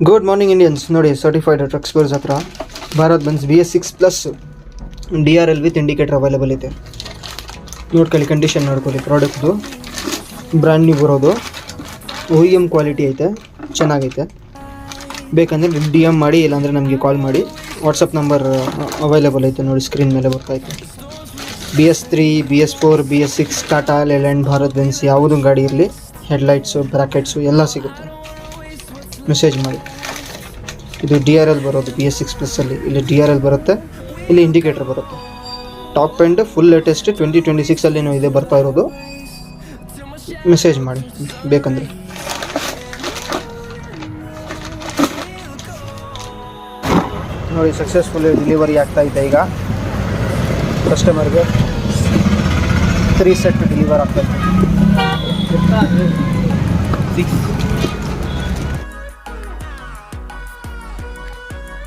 Good morning Indians. ನೋಡಿ, certified trucks ಬರ್ಸ್ ಹತ್ರ Bharat Benz BS6+ DRL with indicator available ಇದೆ. ನೋಡ್ಕೊಳ್ಳಿ, ಕಂಡೀಷನ್ ನೋಡ್ಕೊಳ್ಳಿ. ಪ್ರಾಡಕ್ಟ್ದು ಬ್ರ್ಯಾಂಡ್ ನ್ಯೂ ಬರೋದು, OEM ಕ್ವಾಲಿಟಿ ಐತೆ, ಚೆನ್ನಾಗೈತೆ. ಬೇಕಂದರೆ DM ಮಾಡಿ, ಇಲ್ಲಾಂದರೆ ನಮಗೆ ಕಾಲ್ ಮಾಡಿ. ವಾಟ್ಸಪ್ ನಂಬರ್ ಅವೈಲೇಬಲ್ ಐತೆ ನೋಡಿ, ಸ್ಕ್ರೀನ್ ಮೇಲೆ ಬರ್ತಾಯಿದೆ. BS3, BS4, BS6, Tata, Layland, Bharat Benz ಯಾವುದೂ ಗಾಡಿ ಇರಲಿ, ಹೆಡ್ಲೈಟ್ಸು, ಬ್ರ್ಯಾಕೆಟ್ಸು ಎಲ್ಲ ಸಿಗುತ್ತೆ. ಮೆಸೇಜ್ ಮಾಡಿ. ಇದು DRL ಬರೋದು BS6+ ಇಲ್ಲಿ DRL ಬರುತ್ತೆ, ಇಲ್ಲಿ ಇಂಡಿಕೇಟರ್ ಬರುತ್ತೆ. ಟಾಪ್ ಎಂಡ್ ಫುಲ್ ಲೇಟೆಸ್ಟ್ 2026 ಇದೆ ಬರ್ತಾ ಇರೋದು. ಮೆಸೇಜ್ ಮಾಡಿ ಬೇಕಂದರೆ. ನೋಡಿ, ಸಕ್ಸಸ್ಫುಲ್ ಡೆಲಿವರಿ ಆಗ್ತಾ ಇದೆ. ಈಗ ಕಸ್ಟಮರ್ಗೆ 3 ಸೆಟ್ ಡೆಲಿವರ್ ಆಗ್ತಾ ಇದೆ. 6